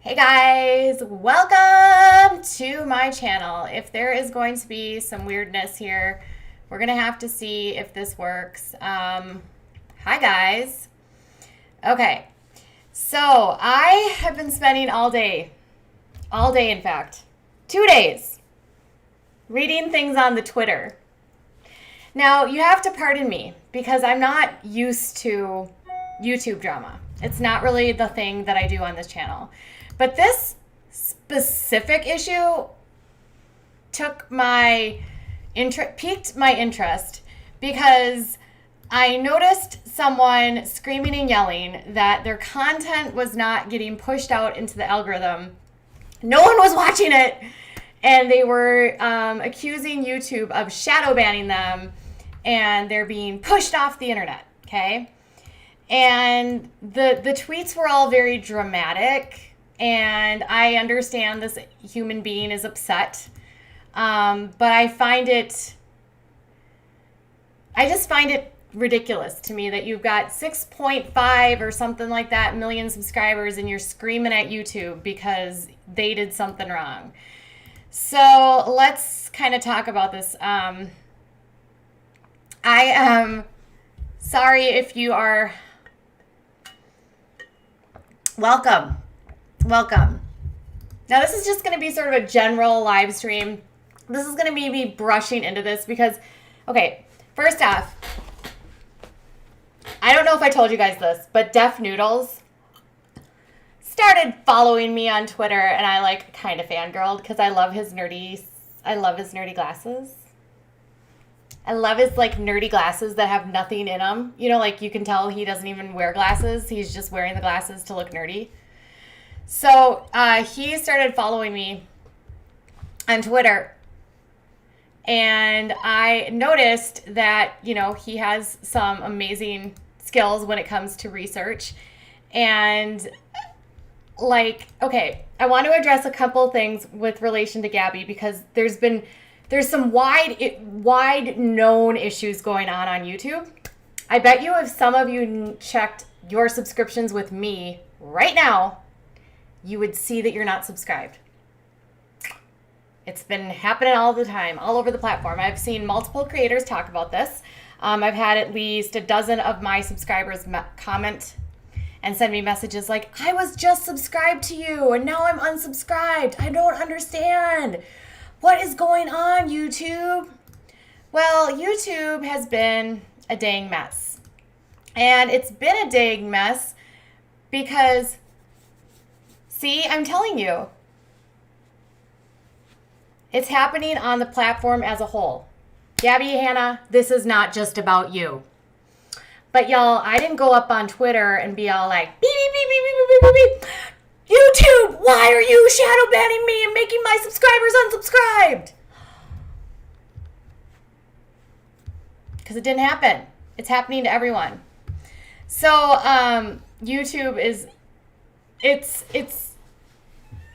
Hey guys, welcome to my channel. If there is going to be some weirdness here, we're gonna have to see if this works. Hi guys. Okay, so I have been spending all day in fact, 2 days, reading things on the Twitter. Now, you have to pardon me because I'm not used to YouTube drama. It's not really the thing that I do on this channel. But this specific issue piqued my interest because I noticed someone screaming and yelling that their content was not getting pushed out into the algorithm. No one was watching it, and they were accusing YouTube of shadow banning them, and they're being pushed off the internet, okay? And the tweets were all very dramatic, and I understand this human being is upset, but I just find it ridiculous to me that you've got 6.5 or something like that million subscribers and you're screaming at YouTube because they did something wrong. So let's kind of talk about this. I am sorry if you are... Welcome. Now this is just going to be sort of a general live stream. This is going to be me brushing into this because, okay, first off, I don't know if I told you guys this, but Deaf Noodles started following me on Twitter, and I like kind of fangirled because I love his nerdy glasses. I love his like nerdy glasses that have nothing in them. You know, like you can tell he doesn't even wear glasses. He's just wearing the glasses to look nerdy. So he started following me on Twitter, and I noticed that, you know, he has some amazing skills when it comes to research. And like, okay, I want to address a couple things with relation to Gabbie because there's some wide known issues going on YouTube. I bet you if some of you checked your subscriptions with me right now, you would see that you're not subscribed. It's been happening all the time, all over the platform. I've seen multiple creators talk about this. I've had at least a dozen of my subscribers comment and send me messages like, I was just subscribed to you and now I'm unsubscribed. I don't understand. What is going on, YouTube? Well, YouTube has been a dang mess. And it's been a dang mess because, see, I'm telling you, it's happening on the platform as a whole. Gabbie Hanna, this is not just about you. But y'all, I didn't go up on Twitter and be all like, beep, beep, beep, beep, beep, beep, beep, beep. YouTube, why are you shadow banning me and making my subscribers unsubscribed? Because it didn't happen. It's happening to everyone. So YouTube is,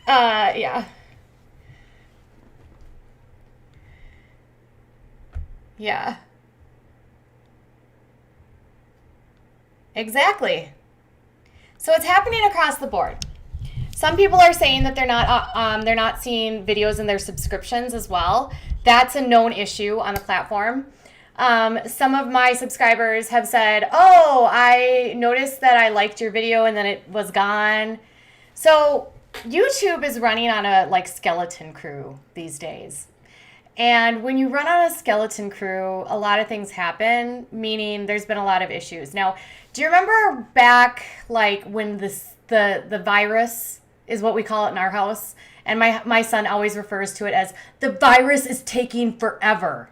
yeah. Yeah. Exactly. So it's happening across the board. Some people are saying that they're not seeing videos in their subscriptions as well. That's a known issue on the platform. Some of my subscribers have said, "Oh, I noticed that I liked your video and then it was gone." So YouTube is running on a like skeleton crew these days. And when you run on a skeleton crew, a lot of things happen, meaning there's been a lot of issues. Now, do you remember back like when the virus is what we call it in our house? And my son always refers to it as the virus is taking forever.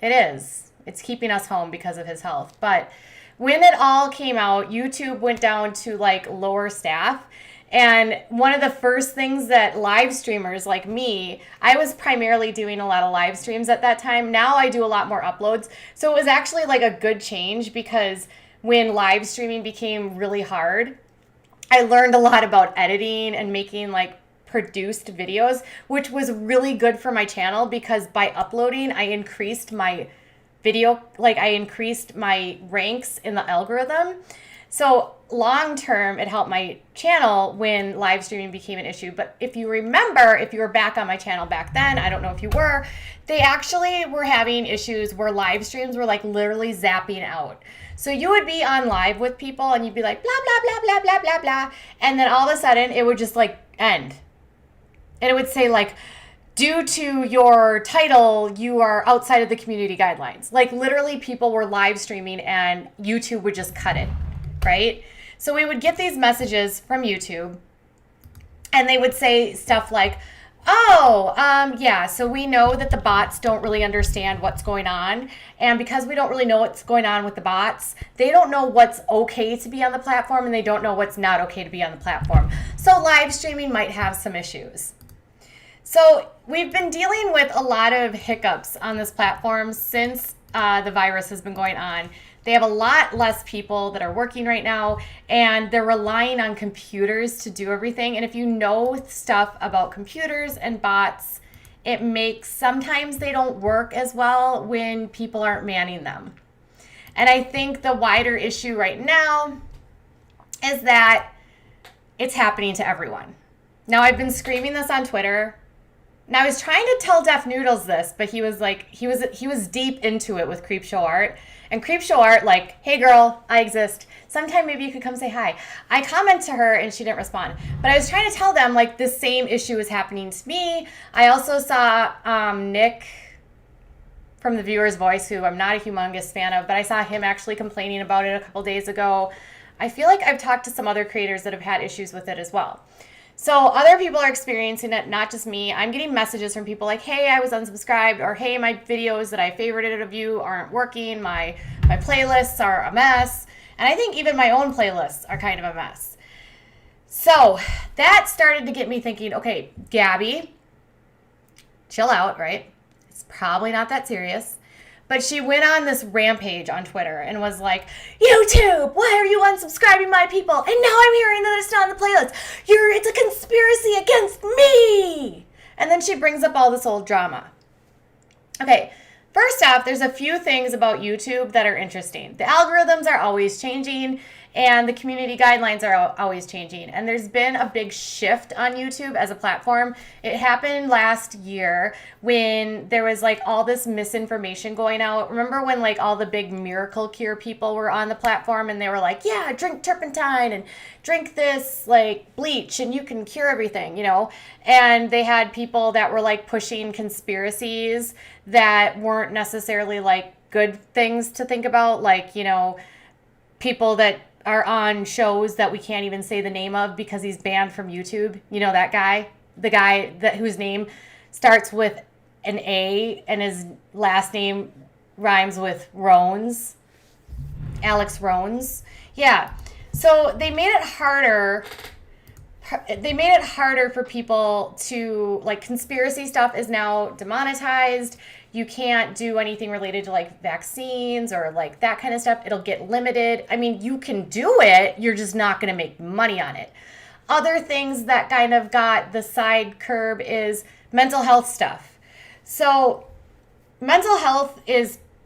It is. It's keeping us home because of his health. But when it all came out, YouTube went down to like lower staff. And one of the first things that live streamers like me, I was primarily doing a lot of live streams at that time. Now I do a lot more uploads. So it was actually like a good change because when live streaming became really hard, I learned a lot about editing and making like produced videos, which was really good for my channel because by uploading, I increased my ranks in the algorithm. So long term, it helped my channel when live streaming became an issue. But if you remember, if you were back on my channel back then, I don't know if you were, they actually were having issues where live streams were like literally zapping out. So you would be on live with people and you'd be like, blah, blah, blah, blah, blah, blah, blah. And then all of a sudden it would just like end. And it would say like, due to your title, you are outside of the community guidelines. Like literally people were live streaming and YouTube would just cut it, right? So we would get these messages from YouTube and they would say stuff like, oh, yeah, so we know that the bots don't really understand what's going on. And because we don't really know what's going on with the bots, they don't know what's okay to be on the platform and they don't know what's not okay to be on the platform. So live streaming might have some issues. So we've been dealing with a lot of hiccups on this platform since the virus has been going on. They have a lot less people that are working right now, and they're relying on computers to do everything. And if you know stuff about computers and bots, it makes, sometimes they don't work as well when people aren't manning them. And I think the wider issue right now is that it's happening to everyone. Now, I've been screaming this on Twitter. Now, I was trying to tell Def Noodles this, but he was like, he was deep into it with Creepshow Art. And Creepshow Art, like, hey girl, I exist. Sometime maybe you could come say hi. I commented to her and she didn't respond. But I was trying to tell them, like, the same issue is happening to me. I also saw Nick from The Viewer's Voice, who I'm not a humongous fan of, but I saw him actually complaining about it a couple days ago. I feel like I've talked to some other creators that have had issues with it as well. So other people are experiencing it, not just me. I'm getting messages from people like, hey, I was unsubscribed, or hey, my videos that I favorited of you aren't working, my playlists are a mess, and I think even my own playlists are kind of a mess. So that started to get me thinking, okay, Gabbie, chill out, right? It's probably not that serious. But she went on this rampage on Twitter and was like, YouTube, why are you unsubscribing my people? And now I'm hearing that it's not on the playlist. It's a conspiracy against me. And then she brings up all this old drama. Okay, first off, there's a few things about YouTube that are interesting. The algorithms are always changing and the community guidelines are always changing. And there's been a big shift on YouTube as a platform. It happened last year when there was like all this misinformation going out. Remember when like all the big miracle cure people were on the platform and they were like, yeah, drink turpentine and drink this like bleach and you can cure everything, you know? And they had people that were like pushing conspiracies that weren't necessarily like good things to think about, like, you know, people that are on shows that we can't even say the name of because he's banned from YouTube. You know that guy? The guy that whose name starts with an A and his last name rhymes with Rones. Alex Rones. Yeah. So they made it harder. They made it harder for people to, like, conspiracy stuff is now demonetized. You can't do anything related to like vaccines or like that kind of stuff. It'll get limited. I mean, you can do it. You're just not going to make money on it. Other things that kind of got the side curb is mental health stuff. So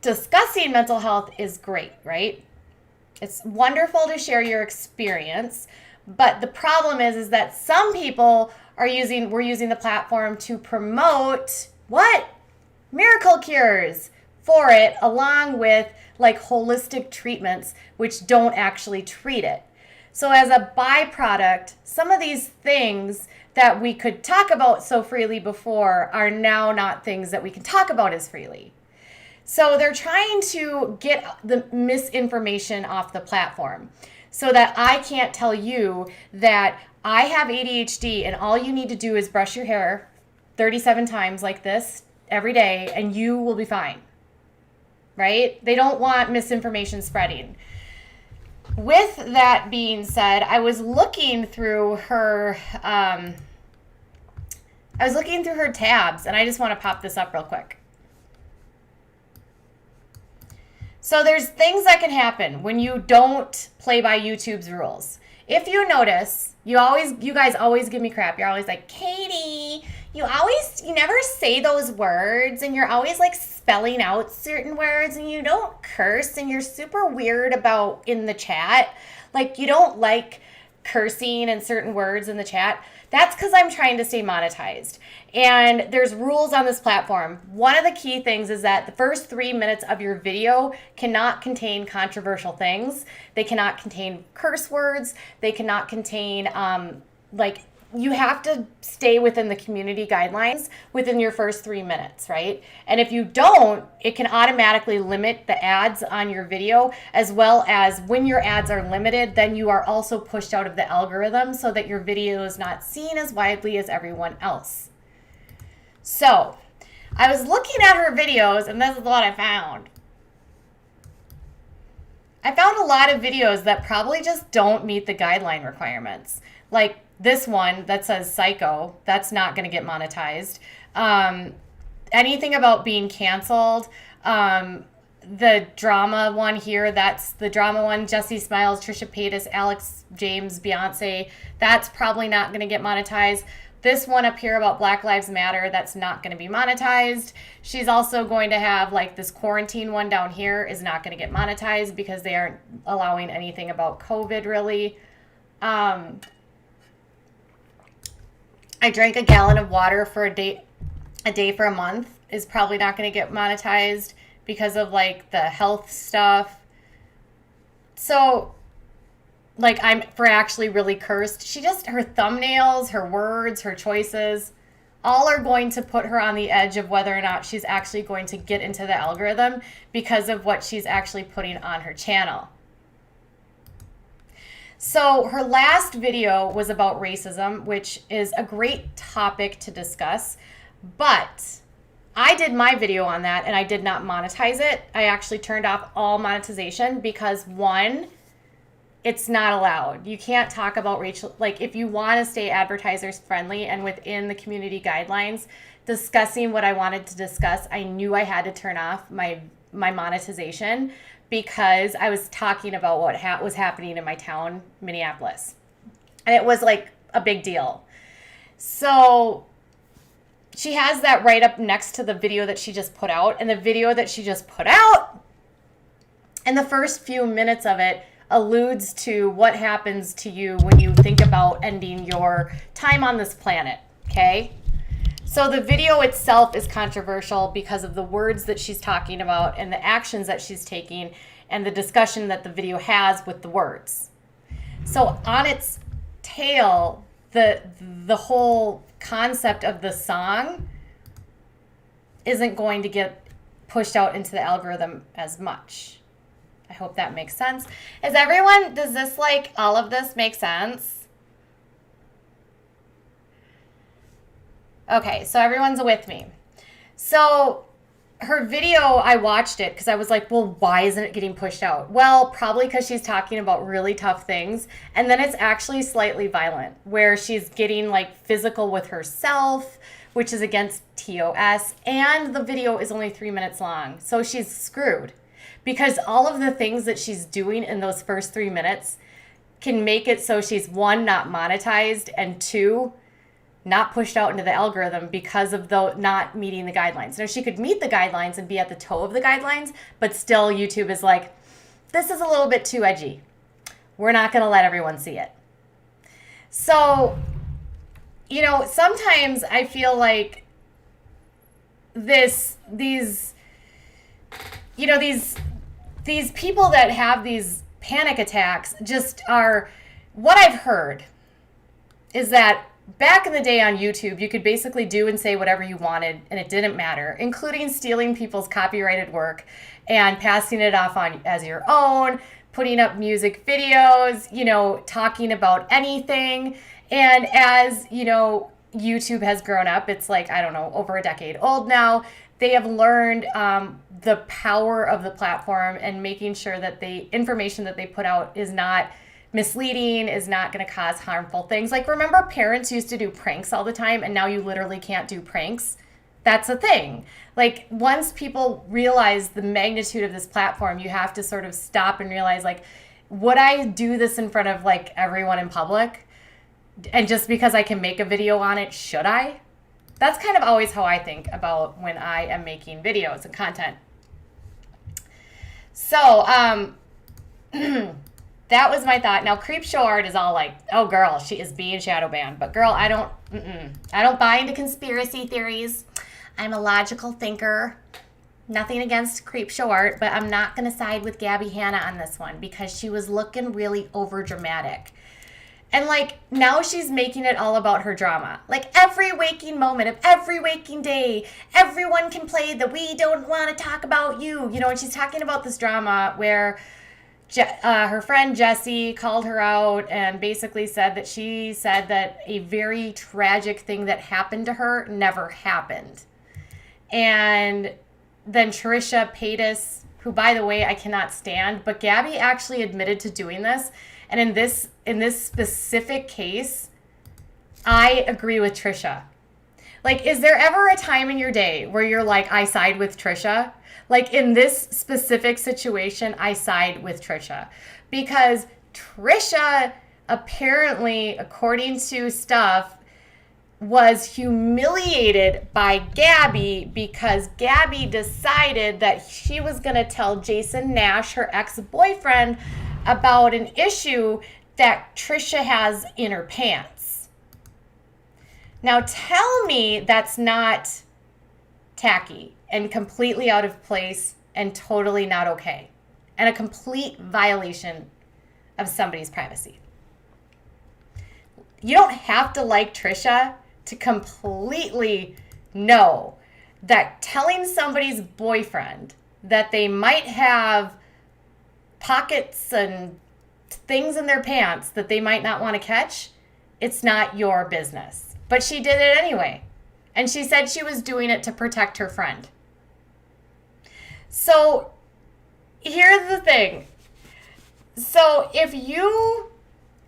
discussing mental health is great, right? It's wonderful to share your experience. But the problem is that some people were using the platform to promote what? Miracle cures for it, along with like holistic treatments, which don't actually treat it. So as a byproduct, some of these things that we could talk about so freely before are now not things that we can talk about as freely. So they're trying to get the misinformation off the platform so that I can't tell you that I have ADHD and all you need to do is brush your hair 37 times like this every day and you will be fine, right? They don't want misinformation spreading. With that being said, I was looking through her tabs, and I just want to pop this up real quick. So there's things that can happen when you don't play by YouTube's rules. If you notice, you guys always give me crap. You're always like, Katie, you never say those words, and you're always like spelling out certain words, and you don't curse, and you're super weird about in the chat. like you don't like cursing and certain words in the chat, that's because I'm trying to stay monetized. And there's rules on this platform. One of the key things is that the first 3 minutes of your video cannot contain controversial things. They cannot contain curse words. They cannot contain, you have to stay within the community guidelines within your first 3 minutes, right? And if you don't, it can automatically limit the ads on your video, as well as when your ads are limited, then you are also pushed out of the algorithm so that your video is not seen as widely as everyone else. So I was looking at her videos, and this is what I found. I found a lot of videos that probably just don't meet the guideline requirements. Like this one that says psycho, that's not going to get monetized. Anything about being canceled. The drama one here, that's the drama one. Jessie Smiles, Trisha Paytas, Alex James, Beyonce. That's probably not going to get monetized. This one up here about Black Lives Matter, that's not going to be monetized. She's also going to have like this quarantine one down here is not going to get monetized because they aren't allowing anything about COVID really. I drank a gallon of water for a day for a month is probably not going to get monetized because of like the health stuff. So like I'm for actually really cursed. Her thumbnails, her words, her choices, all are going to put her on the edge of whether or not she's actually going to get into the algorithm because of what she's actually putting on her channel. So her last video was about racism, which is a great topic to discuss, but I did my video on that and I did not monetize it. I actually turned off all monetization because one, it's not allowed. You can't talk about racial, like if you want to stay advertisers friendly and within the community guidelines, discussing what I wanted to discuss, I knew I had to turn off my monetization because I was talking about what was happening in my town, Minneapolis. And it was like a big deal. So she has that right up next to the video that she just put out. And the video that she just put out, and the first few minutes of it alludes to what happens to you when you think about ending your time on this planet, okay? So the video itself is controversial because of the words that she's talking about and the actions that she's taking and the discussion that the video has with the words. So on its tail, the whole concept of the song isn't going to get pushed out into the algorithm as much. I hope that makes sense. Does this like all of this make sense? Okay, so everyone's with me. So her video, I watched it because I was like, well, why isn't it getting pushed out? Well, probably because she's talking about really tough things. And then it's actually slightly violent, where she's getting like physical with herself, which is against TOS. And the video is only 3 minutes long. So she's screwed because all of the things that she's doing in those first 3 minutes can make it so she's one, not monetized, and two, not pushed out into the algorithm because of not meeting the guidelines. Now, she could meet the guidelines and be at the toe of the guidelines, but still YouTube is like, this is a little bit too edgy. We're not going to let everyone see it. So, sometimes I feel like these people that have these panic attacks just are, what I've heard is that back in the day on YouTube, you could basically do and say whatever you wanted, and it didn't matter, including stealing people's copyrighted work and passing it off on as your own, putting up music videos, talking about anything. And as, YouTube has grown up, it's like, I don't know, over a decade old now. They have learned the power of the platform and making sure that the information that they put out is not misleading, is not going to cause harmful things. Like, remember parents used to do pranks all the time, and now you literally can't do pranks? That's a thing. Like, once people realize the magnitude of this platform, you have to sort of stop and realize, like, would I do this in front of, like, everyone in public? And just because I can make a video on it, should I? That's kind of always how I think about when I am making videos and content. So, That was my thought. Now, Creep Show Art is all like, oh, girl, she is being shadow banned. But, girl, I don't buy into conspiracy theories. I'm a logical thinker. Nothing against Creep Show Art, but I'm not going to side with Gabbie Hanna on this one because she was looking really over dramatic. And, like, now she's making it all about her drama. Like, every waking moment of every waking day, everyone can play the "we don't want to talk about you." You know, and she's talking about this drama where her friend Jessie called her out and basically said that she said that a very tragic thing that happened to her never happened. And then Trisha Paytas, who, by the way, I cannot stand, but Gabbie actually admitted to doing this. And in this specific case, I agree with Trisha. Like, is there ever a time in your day where you're like, I side with Trisha? Like, in this specific situation, I side with Trisha. Because Trisha, apparently, according to stuff, was humiliated by Gabbie because Gabbie decided that she was going to tell Jason Nash, her ex-boyfriend, about an issue that Trisha has in her pants. Now, tell me that's not tacky and completely out of place and totally not okay and a complete violation of somebody's privacy. You don't have to like Trisha to completely know that telling somebody's boyfriend that they might have pockets and things in their pants that they might not want to catch, it's not your business. But she did it anyway. And she said she was doing it to protect her friend. So here's the thing. So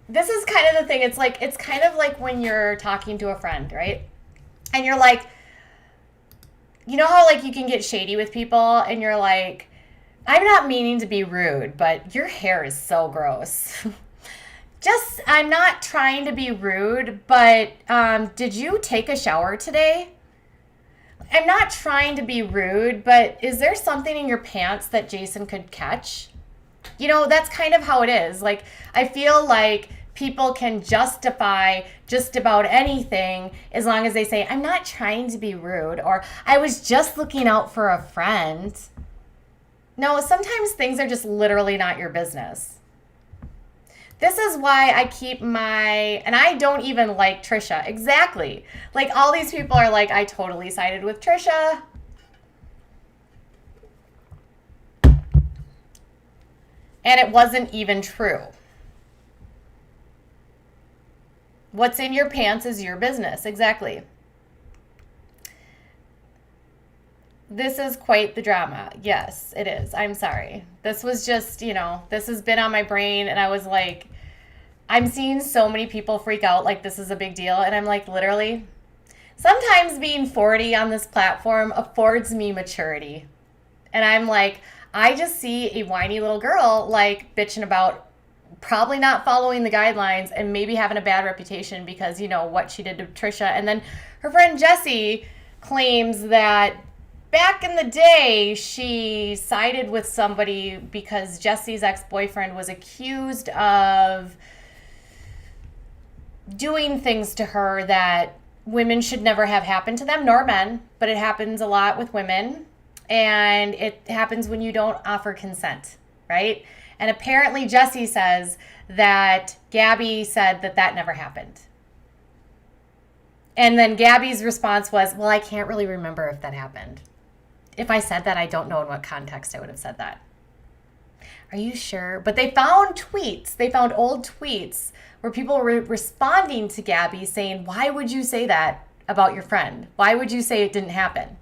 this is kind of the thing. It's kind of like when you're talking to a friend, right? And you're like, you know how like you can get shady with people and you're like, I'm not meaning to be rude, but your hair is so gross. I'm not trying to be rude, but did you take a shower today? I'm not trying to be rude, but is there something in your pants that Jason could catch? You know, that's kind of how it is. Like, I feel like people can justify just about anything as long as they say, I'm not trying to be rude, or I was just looking out for a friend. No, sometimes things are just literally not your business. This is why I keep and I don't even like Trisha. Exactly. Like, all these people are like, I totally sided with Trisha. And it wasn't even true. What's in your pants is your business. Exactly. This is quite the drama. Yes, it is. I'm sorry. This was just, this has been on my brain, and I was like, I'm seeing so many people freak out like this is a big deal, and I'm like, literally, sometimes being 40 on this platform affords me maturity. And I'm like, I just see a whiny little girl like bitching about probably not following the guidelines and maybe having a bad reputation because, what she did to Trisha. And then her friend Jessie claims that back in the day, she sided with somebody because Jesse's ex-boyfriend was accused of doing things to her that women should never have happen to them, nor men, but it happens a lot with women. And it happens when you don't offer consent, right? And apparently Jessie says that Gabbie said that never happened. And then Gabbie's response was, well, I can't really remember if that happened. If I said that, I don't know in what context I would have said that. Are you sure? But they found tweets. They found old tweets where people were responding to Gabbie saying, why would you say that about your friend? Why would you say it didn't happen?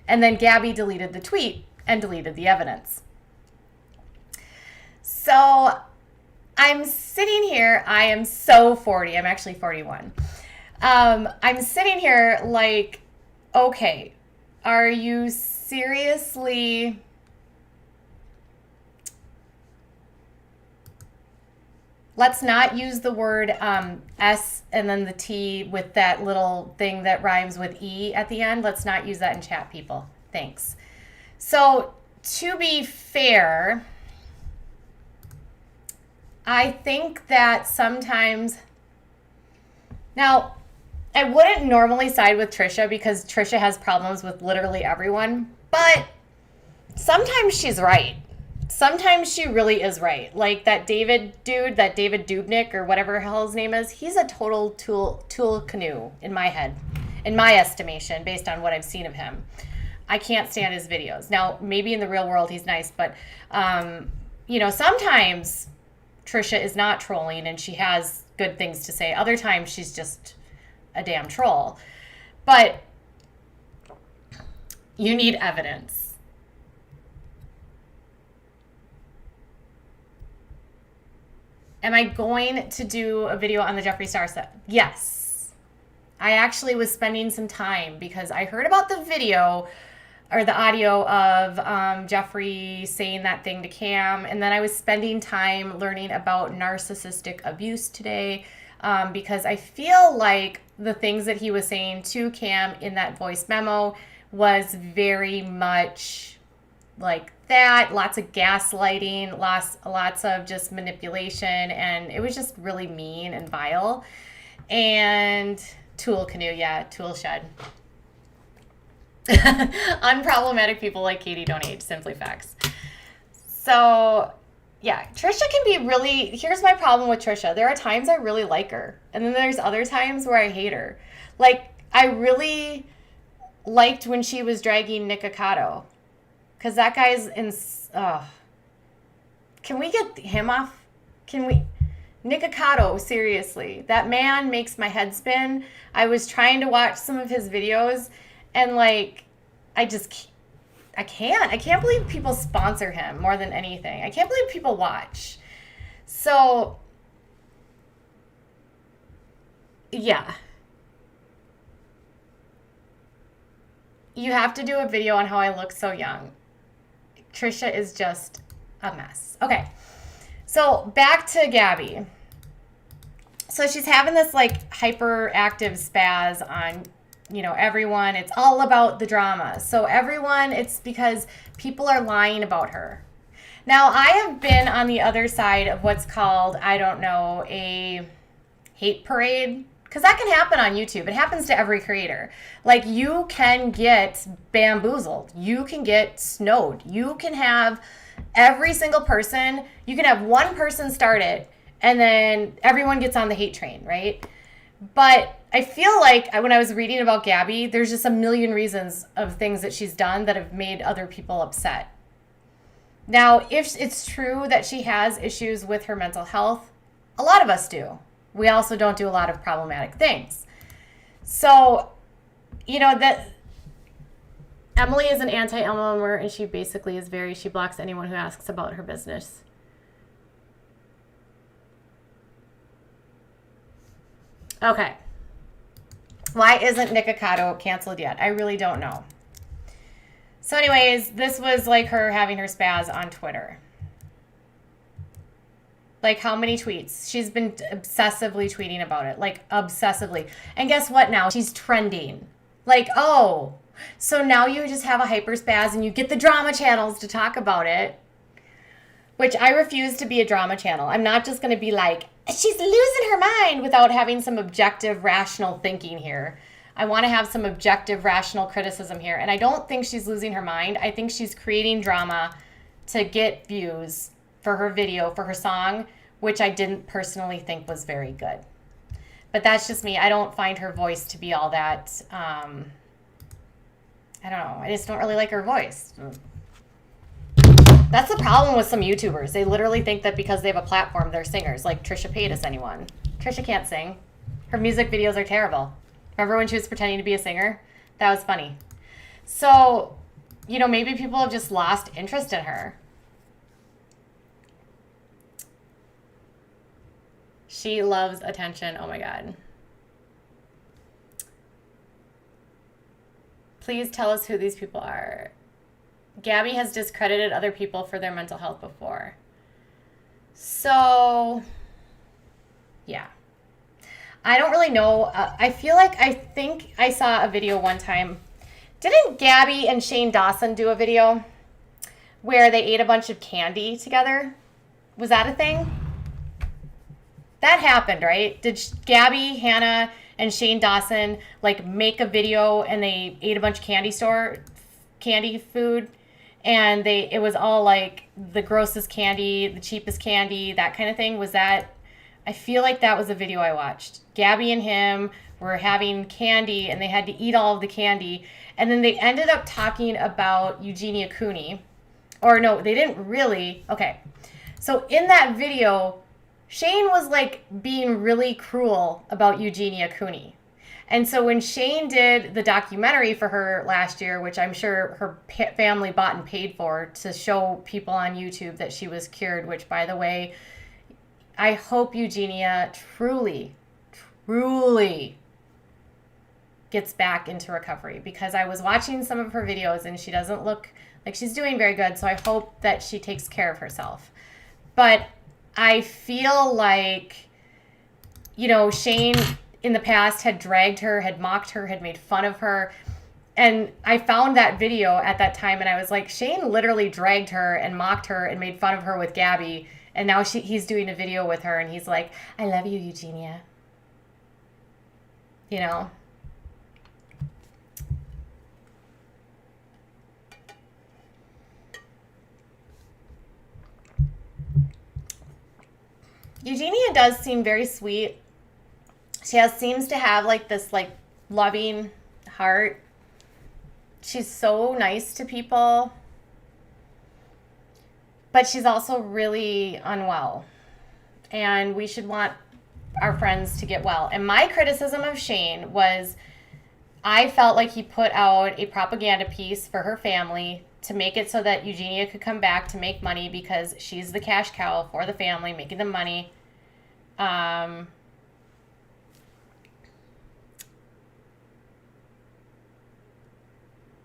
And then Gabbie deleted the tweet and deleted the evidence. So I'm sitting here. I am so 40. I'm actually 41. I'm sitting here like, okay, are you seriously... Let's not use the word S and then the T with that little thing that rhymes with E at the end. Let's not use that in chat, people. Thanks. So, to be fair, I think that sometimes, now, I wouldn't normally side with Trisha because Trisha has problems with literally everyone, but sometimes she's right. Sometimes she really is right. Like that David dude, that David Dubnik or whatever the hell his name is, he's a total tool canoe in my head, in my estimation, based on what I've seen of him. I can't stand his videos. Now, maybe in the real world he's nice, but, sometimes Trisha is not trolling and she has good things to say. Other times she's just a damn troll. But you need evidence. Am I going to do a video on the Jeffree Star set? Yes. I actually was spending some time because I heard about the video or the audio of Jeffree saying that thing to Cam. And then I was spending time learning about narcissistic abuse today because I feel like the things that he was saying to Cam in that voice memo was very much like that. Lots of gaslighting, lots of just manipulation. And it was just really mean and vile. And tool canoe, yeah, tool shed. Unproblematic people like Katie don't age, simply facts. So yeah, Trisha can be really, here's my problem with Trisha. There are times I really like her, and then there's other times where I hate her. Like, I really liked when she was dragging Nick Akato, because that guy's in, can we get him off? Nick Akato, seriously, that man makes my head spin. I was trying to watch some of his videos, and like, I can't believe people sponsor him more than anything. I can't believe people watch. So, yeah. You have to do a video on how I look so young. Trisha is just a mess. Okay. So back to Gabbie. So she's having this like hyperactive spaz on everyone. It's all about the drama. So everyone, it's because people are lying about her. Now, I have been on the other side of what's called, I don't know, a hate parade. Because that can happen on YouTube. It happens to every creator. Like, you can get bamboozled. You can get snowed. You can have every single person, you can have one person start it, and then everyone gets on the hate train, right? But I feel like when I was reading about Gabbie, there's just a million reasons of things that she's done that have made other people upset. Now, if it's true that she has issues with her mental health, a lot of us do. We also don't do a lot of problematic things. So, that Emily is an anti-Elmer, and she basically is she blocks anyone who asks about her business. Okay. Why isn't Nick Akato canceled yet? I really don't know. So anyways, this was like her having her spaz on Twitter. Like, how many tweets? She's been obsessively tweeting about it. Like, obsessively. And guess what now? She's trending. Like, oh, so now you just have a hyper spaz and you get the drama channels to talk about it. Which I refuse to be a drama channel. I'm not just going to be like, she's losing her mind without having some objective, rational thinking here. I want to have some objective, rational criticism here. And I don't think she's losing her mind. I think she's creating drama to get views for her video, for her song, which I didn't personally think was very good. But that's just me. I don't find her voice to be all that, I don't know. I just don't really like her voice. That's the problem with some YouTubers. They literally think that because they have a platform, they're singers. Like Trisha Paytas, anyone. Trisha can't sing. Her music videos are terrible. Remember when she was pretending to be a singer? That was funny. So, maybe people have just lost interest in her. She loves attention. Oh my God. Please tell us who these people are. Gabbie has discredited other people for their mental health before. So, yeah. I don't really know. I think I saw a video one time. Didn't Gabbie and Shane Dawson do a video where they ate a bunch of candy together? Was that a thing? That happened, right? Did Gabbie Hanna and Shane Dawson like make a video and they ate a bunch of candy food, and it was all like the grossest candy, the cheapest candy, that kind of thing? Was that? I feel like that was a video I watched. Gabbie and him were having candy and they had to eat all of the candy, and then they ended up talking about Eugenia Cooney. Or no, they didn't really. Okay. So in that video, Shane was like being really cruel about Eugenia Cooney. And so when Shane did the documentary for her last year, which I'm sure her family bought and paid for to show people on YouTube that she was cured, which, by the way, I hope Eugenia truly, truly gets back into recovery, because I was watching some of her videos and she doesn't look like she's doing very good. So I hope that she takes care of herself. But I feel like, Shane in the past had dragged her, had mocked her, had made fun of her. And I found that video at that time and I was like, Shane literally dragged her and mocked her and made fun of her with Gabbie. And now he's doing a video with her and he's like, I love you, Eugenia. Eugenia does seem very sweet. She seems to have like this like loving heart. She's so nice to people. But she's also really unwell. And we should want our friends to get well. And my criticism of Shane was, I felt like he put out a propaganda piece for her family to make it so that Eugenia could come back to make money, because she's the cash cow for the family, making the money.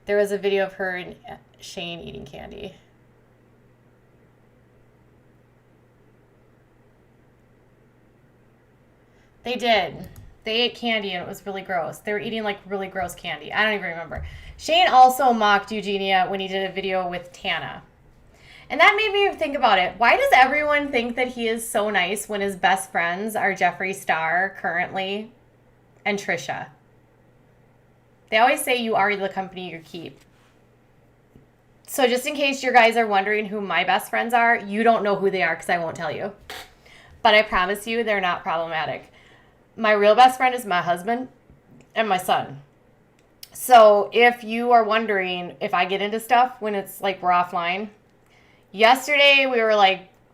There was a video of her and Shane eating candy. They did. They ate candy and it was really gross. They were eating like really gross candy. I don't even remember. Shane also mocked Eugenia when he did a video with Tana. And that made me think about it. Why does everyone think that he is so nice when his best friends are Jeffree Star currently and Trisha? They always say you are the company you keep. So just in case you guys are wondering who my best friends are, you don't know who they are because I won't tell you. But I promise you they're not problematic. My real best friend is my husband and my son. So if you are wondering if I get into stuff when it's like we're offline, yesterday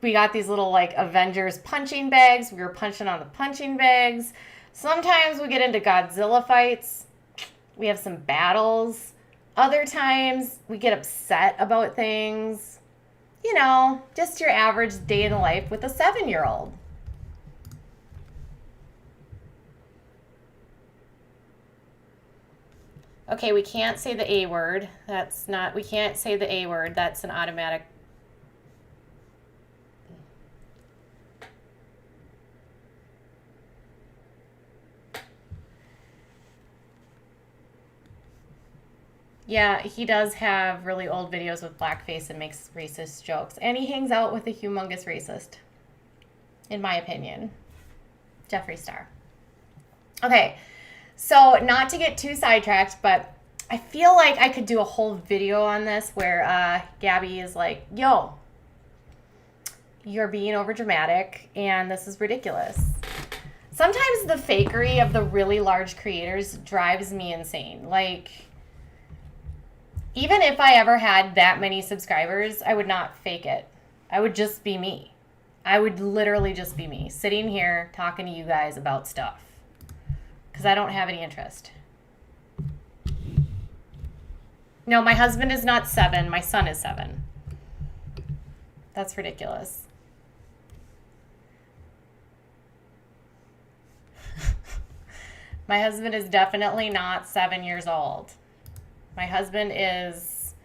we got these little like Avengers punching bags. We were punching on the punching bags. Sometimes we get into Godzilla fights. We have some battles. Other times we get upset about things. Just your average day in the life with a 7-year-old. Okay, we can't say the A word. We can't say the A word. That's an automatic. Yeah, he does have really old videos with blackface and makes racist jokes. And he hangs out with a humongous racist, in my opinion. Jeffree Star. Okay, so not to get too sidetracked, but I feel like I could do a whole video on this where Gabbie is like, yo, you're being overdramatic and this is ridiculous. Sometimes the fakery of the really large creators drives me insane. Like, even if I ever had that many subscribers, I would not fake it. I would just be me. I would literally just be me, sitting here talking to you guys about stuff. Because I don't have any interest. No, my husband is not 7. My son is 7. That's ridiculous. My husband is definitely not 7 years old. My husband is,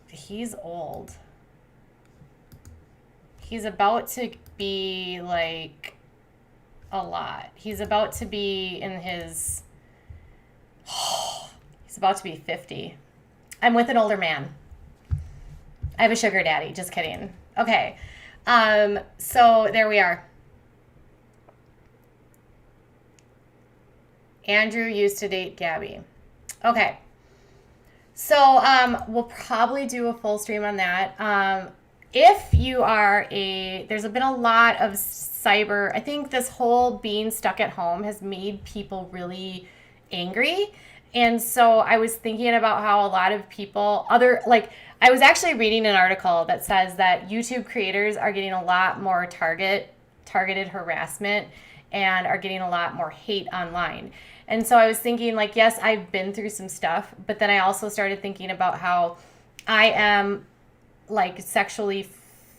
he's old. He's about to be like a lot. He's about to be in his, he's about to be 50. I'm with an older man. I have a sugar daddy. Just kidding. Okay. So there we are. Andrew used to date Gabbie. Okay. So we'll probably do a full stream on that. If you are there's been a lot of I think this whole being stuck at home has made people really angry. And so I was thinking about how a lot of people, I was actually reading an article that says that YouTube creators are getting a lot more targeted harassment and are getting a lot more hate online. And so I was thinking, like, yes, I've been through some stuff, but then I also started thinking about how I am, like, sexually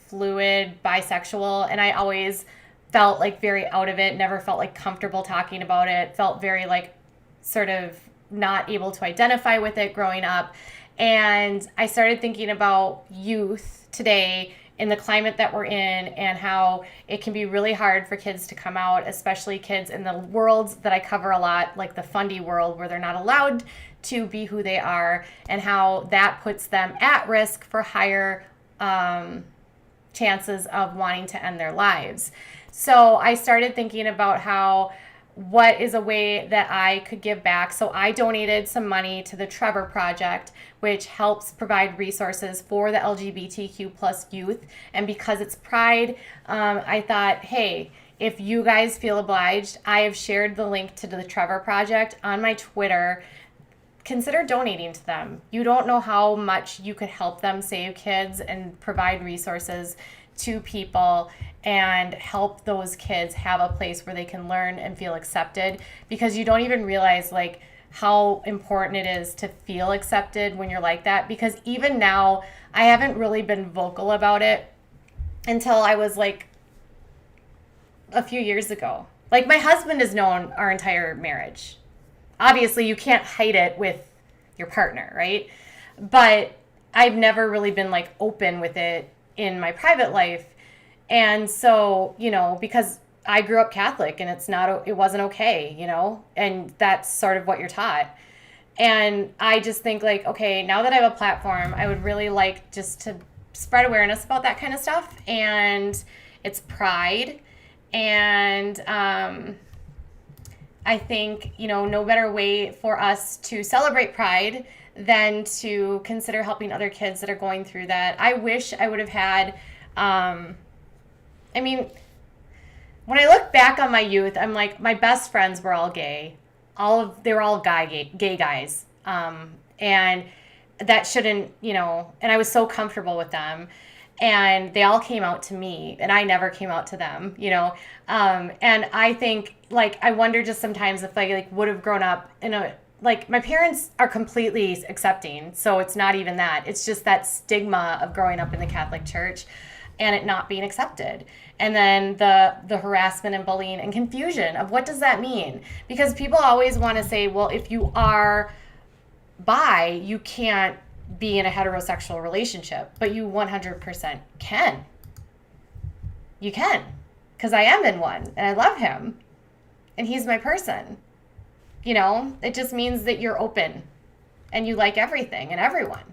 fluid, bisexual, and I always felt, like, very out of it, never felt, like, comfortable talking about it, felt very, like, sort of not able to identify with it growing up. And I started thinking about youth today in the climate that we're in and how it can be really hard for kids to come out, especially kids in the worlds that I cover a lot, like the fundy world where they're not allowed to be who they are, and how that puts them at risk for higher chances of wanting to end their lives. So I started thinking about what is a way that I could give back. So I donated some money to the Trevor Project, which helps provide resources for the LGBTQ plus youth. And because it's Pride, I thought, hey, if you guys feel obliged, I have shared the link to the Trevor Project on my Twitter. Consider donating to them. You don't know how much you could help them save kids and provide resources to people and help those kids have a place where they can learn and feel accepted, because you don't even realize, like, how important it is to feel accepted when you're like that. Because even now, I haven't really been vocal about it until I was, like, a few years ago. Like, my husband has known our entire marriage. Obviously, you can't hide it with your partner, right? But I've never really been, like, open with it in my private life. And so, because I grew up Catholic and it wasn't okay, and that's sort of what you're taught. And I just think, like, okay, now that I have a platform, I would really like just to spread awareness about that kind of stuff. And it's Pride. And I think, no better way for us to celebrate Pride than to consider helping other kids that are going through that. I wish I would have had, when I look back on my youth, I'm like, my best friends were all gay. They were all gay guys. And that shouldn't, and I was so comfortable with them. And they all came out to me, and I never came out to them, and I think, like, I wonder just sometimes if I, like, would have grown up like, my parents are completely accepting, so it's not even that. It's just that stigma of growing up in the Catholic Church and it not being accepted. And then the harassment and bullying and confusion of what does that mean? Because people always want to say, well, if you are bi, you can't be in a heterosexual relationship, but you 100% can. You can, because I am in one, and I love him, and he's my person. It just means that you're open, and you like everything and everyone.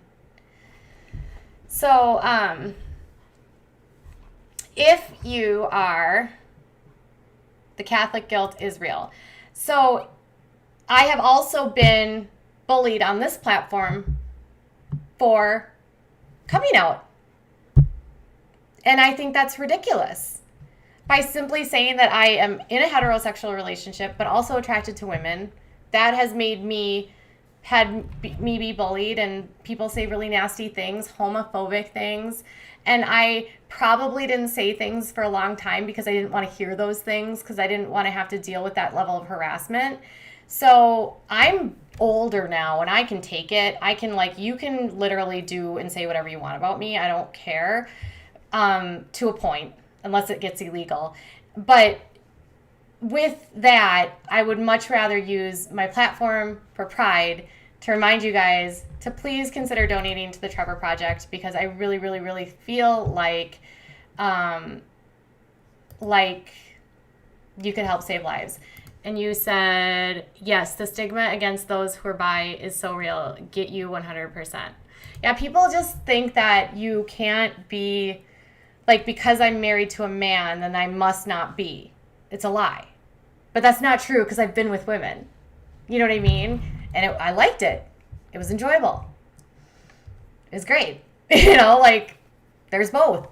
So, if you are, the Catholic guilt is real. So, I have also been bullied on this platform for coming out. And I think that's ridiculous. By simply saying that I am in a heterosexual relationship, but also attracted to women, that has made me be bullied, and people say really nasty things, homophobic things. And I probably didn't say things for a long time because I didn't want to hear those things, because I didn't want to have to deal with that level of harassment. So I'm older now and I can take it. I can, like, you can literally do and say whatever you want about me. I don't care, to a point, unless it gets illegal. But with that, I would much rather use my platform for Pride to remind you guys to please consider donating to the Trevor Project, because I really, really, really feel like you could help save lives. And you said, yes, the stigma against those who are bi is so real. Get you 100%. Yeah, people just think that you can't be like because I'm married to a man, then I must not be. It's a lie. But that's not true because I've been with women. You know what I mean? And I liked it. It was enjoyable. It was great. You know, like there's both.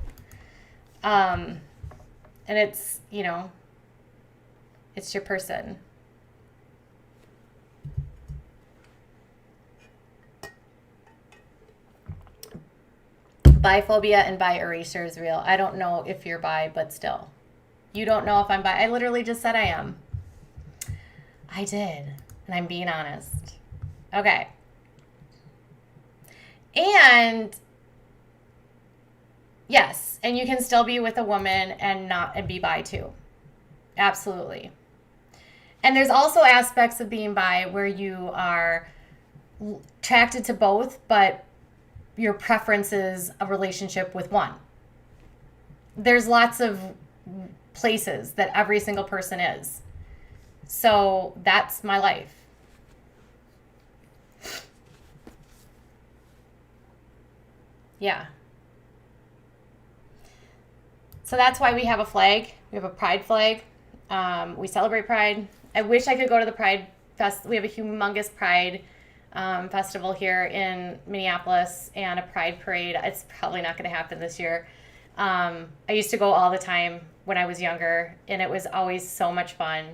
And it's, you know, it's your person. Biphobia and bi erasure is real. I don't know if you're bi, but still. You don't know if I'm bi. I literally just said I am. I did. And I'm being honest. Okay. And yes, and you can still be with a woman and be bi too. Absolutely. And there's also aspects of being bi where you are attracted to both, but your preference is a relationship with one. There's lots of places that every single person is. So that's my life. Yeah. So that's why we have a flag. We have a pride flag. We celebrate pride. I wish I could go to the Pride Fest. We have a humongous pride festival here in Minneapolis and a pride parade. It's probably not going to happen this year. I used to go all the time when I was younger, and it was always so much fun.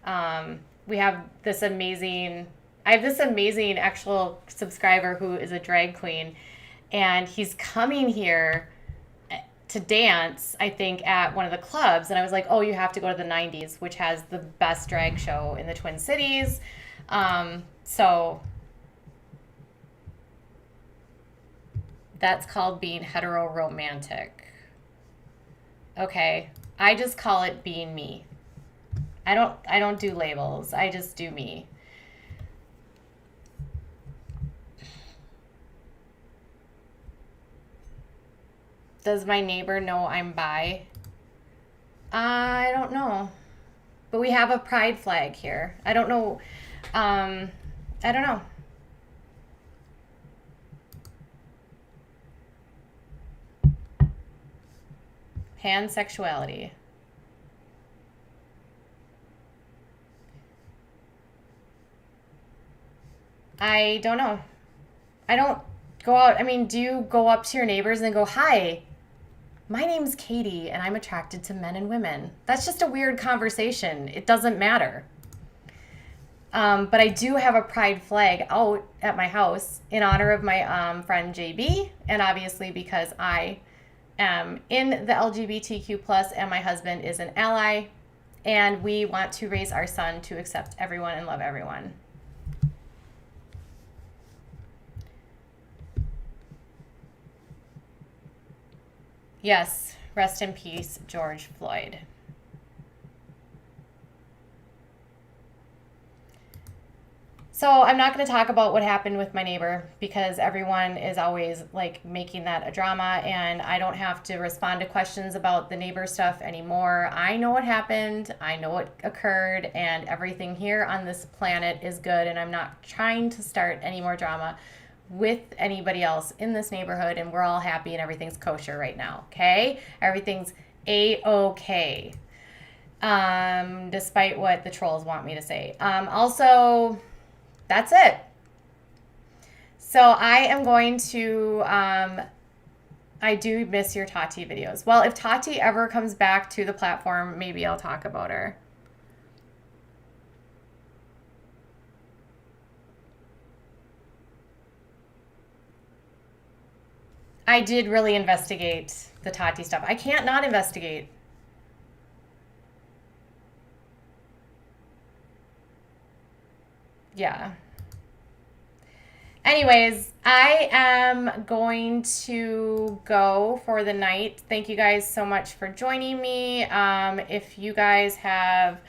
I have this amazing actual subscriber who is a drag queen, and he's coming here to dance, I think, at one of the clubs. And I was like, oh, you have to go to the 90s, which has the best drag show in the Twin Cities. So that's called being heteroromantic. Okay. I just call it being me. I don't do labels. I just do me. Does my neighbor know I'm bi? I don't know. But we have a pride flag here. I don't know. I don't know. Pansexuality. I don't know. I don't go out. I mean, do you go up to your neighbors and go, hi, my name's Katie and I'm attracted to men and women? That's just a weird conversation. It doesn't matter. But I do have a pride flag out at my house in honor of my friend JB, and obviously because I am in the LGBTQ plus and my husband is an ally, and we want to raise our son to accept everyone and love everyone. Yes, rest in peace, George Floyd. So I'm not going to talk about what happened with my neighbor because everyone is always like making that a drama, and I don't have to respond to questions about the neighbor stuff anymore. I know what happened. I know what occurred, and everything here on this planet is good, and I'm not trying to start any more drama with anybody else in this neighborhood, and we're all happy and everything's kosher right now, okay? Everything's A-okay, despite what the trolls want me to say. Also, that's it. So I am going to, I do miss your Tati videos. Well, if Tati ever comes back to the platform, maybe I'll talk about her. I did really investigate the Tati stuff. I can't not investigate. Yeah. Anyways, I am going to go for the night. Thank you guys so much for joining me. If you guys have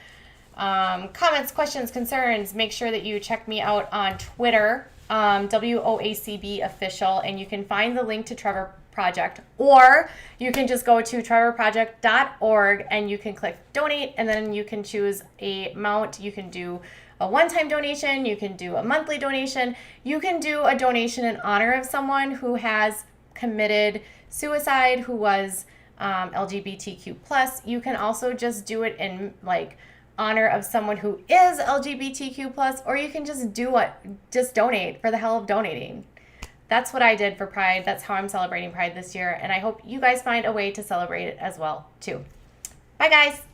comments, questions, concerns, make sure that you check me out on Twitter, WOACB official, and you can find the link to Trevor Project, or you can just go to trevorproject.org and you can click donate, and then you can choose a amount. You can do a one-time donation, you can do a monthly donation, you can do a donation in honor of someone who has committed suicide, who was LGBTQ plus. You can also just do it in like honor of someone who is LGBTQ plus, or you can just just donate for the hell of donating. That's what I did for Pride. That's how I'm celebrating Pride this year, and I hope you guys find a way to celebrate it as well too. Bye guys.